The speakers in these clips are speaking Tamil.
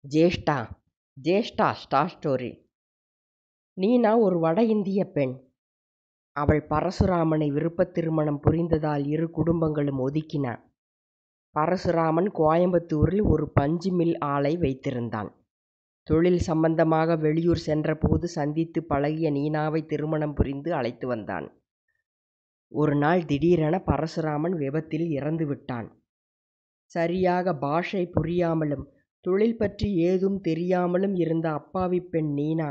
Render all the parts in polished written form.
Jyeshtha Jyeshta star story. நீனா ஒரு வட இந்திய பெண். அவள் பரசுராமனை விருப்பத் திருமணம் புரிந்ததால் இரு குடும்பங்களும் ஒதுக்கின. பரசுராமன் கோயம்புத்தூரில் ஒரு பஞ்சு மில் ஆலை வைத்திருந்தான். தொழில் சம்பந்தமாக வெளியூர் சென்றபோது சந்தித்து பழகிய நீனாவை திருமணம் புரிந்து அழைத்து வந்தான். ஒரு நாள் திடீரென பரசுராமன் விபத்தில் இறந்து விட்டான். சரியாக பாஷை புரியாமலும் தொழில் பற்றி ஏதும் தெரியாமலும் இருந்த அப்பாவி பெண் நீனா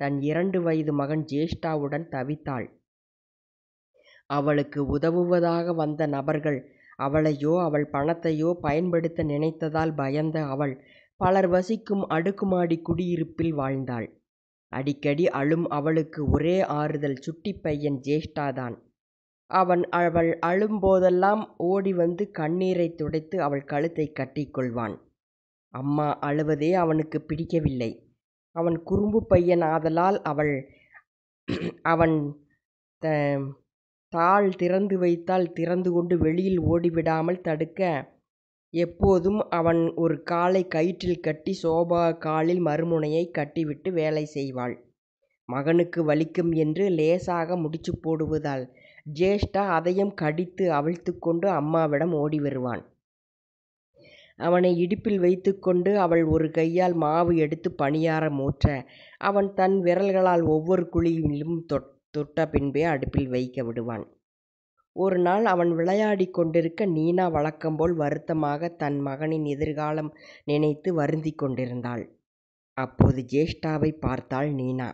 தன் 2 வயது மகன் ஜேஷ்டாவுடன் தவித்தாள். அவளுக்கு உதவுவதாக வந்த நபர்கள் அவளையோ அவள் பணத்தையோ பயன்படுத்த நினைத்ததால் பயந்த அவள் பலர் வசிக்கும் அடுக்குமாடி குடியிருப்பில் வாழ்ந்தாள். அடிக்கடி அழும் அவளுக்கு ஒரே ஆறுதல் சுட்டி பையன் ஜேஷ்டாதான். அவள் அழும்போதெல்லாம் ஓடி வந்து கண்ணீரை துடைத்து அவள் கழுத்தை கட்டிக்கொள்வான். அம்மா அழுவதே அவனுக்கு பிடிக்கவில்லை. அவன் குறும்பு பையன் ஆதலால் அவன் தாள் திறந்து வைத்தால் திறந்து கொண்டு வெளியில் ஓடிவிடாமல் தடுக்க எப்போதும் அவன் ஒரு காலை கயிற்றில் கட்டி சோபா காலில் மறுமுனையை கட்டிவிட்டு வேலை செய்வாள். மகனுக்கு வலிக்கும் என்று லேசாக முடிச்சு போடுவதால் ஜேஷ்டா அதையும் கடித்து அவிழ்த்து கொண்டு அம்மாவிடம் ஓடி வருவான். அவனை இடுப்பில் வைத்து கொண்டு அவள் ஒரு கையால் மாவு எடுத்து பணியாரம் ஊற்ற அவன் தன் விரல்களால் ஒவ்வொரு குழியிலும் தொட்ட பின்பே அடுப்பில் வைக்க விடுவான். ஒரு நாள் அவன் விளையாடி கொண்டிருக்க நீனா வழக்கம்போல் வருத்தமாக தன் மகனின் எதிர்காலம் நினைத்து வருந்தி கொண்டிருந்தாள். அப்போது ஜேஷ்டாவை பார்த்தாள் நீனா.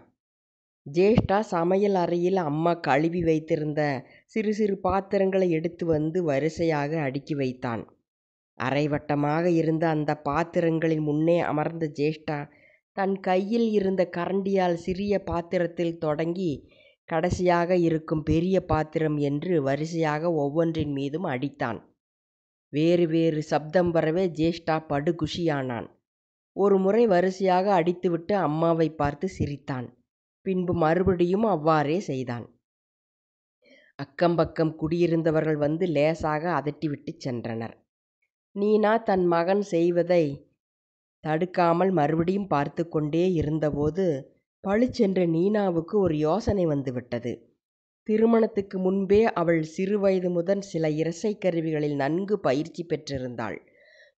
ஜேஷ்டா சமையல் அறையில் அம்மா கழுவி வைத்திருந்த சிறு சிறு பாத்திரங்களை எடுத்து வந்து வரிசையாக அடுக்கி வைத்தான். அரைவட்டமாக இருந்த அந்த பாத்திரங்களின் முன்னே அமர்ந்த ஜேஷ்டா தன் கையில் இருந்த கரண்டியால் சிறிய பாத்திரத்தில் தொடங்கி கடைசியாக இருக்கும் பெரிய பாத்திரம் என்று வரிசையாக ஒவ்வொன்றின் மீதும் அடித்தான். வேறு வேறு சப்தம் வரவே ஜேஷ்டா படுகுஷியானான். ஒரு முறை வரிசையாக அடித்துவிட்டு அம்மாவை பார்த்து சிரித்தான். பின்பு மறுபடியும் அவ்வாறே செய்தான். அக்கம்பக்கம் குடியிருந்தவர்கள் வந்து லேசாக அதட்டிவிட்டு சென்றனர். நீனா தன் மகன் செய்வதை தடுக்காமல் மறுபடியும் பார்த்து கொண்டே இருந்தபோது பளிச்சென்று நீனாவுக்கு ஒரு யோசனை வந்துவிட்டது. திருமணத்துக்கு முன்பே அவள் சிறு வயது முதல் சில இசைக்கருவிகளில் நன்கு பயிற்சி பெற்றிருந்தாள்.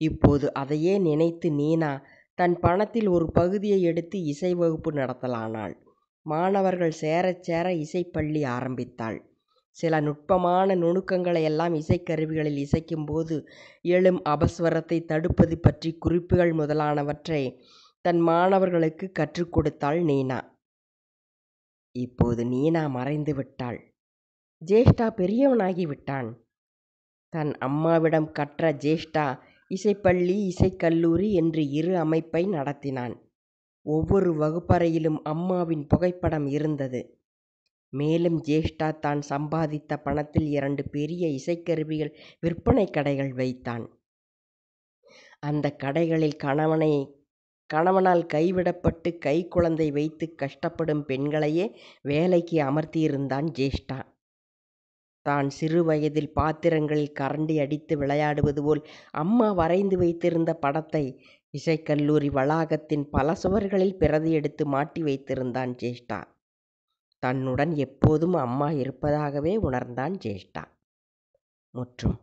இப்போது அதையே நினைத்து நீனா தன் பணத்தில் ஒரு பகுதியை எடுத்து இசை வகுப்பு நடத்தலானாள். மாணவர்கள் சேரச் சேர இசைப்பள்ளி ஆரம்பித்தாள். சில நுட்பமான நுணுக்கங்களை எல்லாம் இசைக்கருவிகளில் இசைக்கும்போது எழும் அபஸ்வரத்தை தடுப்பது பற்றி குறிப்புகள் முதலானவற்றை தன் மாணவர்களுக்கு கற்றுக் கொடுத்தாள் நீனா. இப்போது நீனா மறைந்து விட்டாள். ஜேஷ்டா பெரியவனாகி விட்டான். தன் அம்மாவிடம் கற்ற ஜேஷ்டா இசைப்பள்ளி இசைக்கல்லூரி என்று 2 அமைப்பை நடத்தினான். ஒவ்வொரு வகுப்பறையிலும் அம்மாவின் புகைப்படம் இருந்தது. மேலும் ஜேஷ்டா தான் சம்பாதித்த பணத்தில் 2 பெரிய இசைக்கருவிகள் விற்பனை கடைகள் வைத்தான். அந்த கடைகளில் கணவனால் கைவிடப்பட்டு கைக்குழந்தை வைத்து கஷ்டப்படும் பெண்களையே வேலைக்கு அமர்த்தியிருந்தான் ஜேஷ்டா. தான் சிறு வயதில் பாத்திரங்களில் கரண்டி அடித்து விளையாடுவது போல் அம்மா வரைந்து வைத்திருந்த படத்தை இசைக்கல்லூரி வளாகத்தின் பல சுவர்களில் பிரதி எடுத்து மாட்டி வைத்திருந்தான் ஜேஷ்டா. தன்னுடன் எப்போதும் அம்மா இருப்பதாகவே உணர்ந்தான் ஜேஷ்டா. முற்றும்.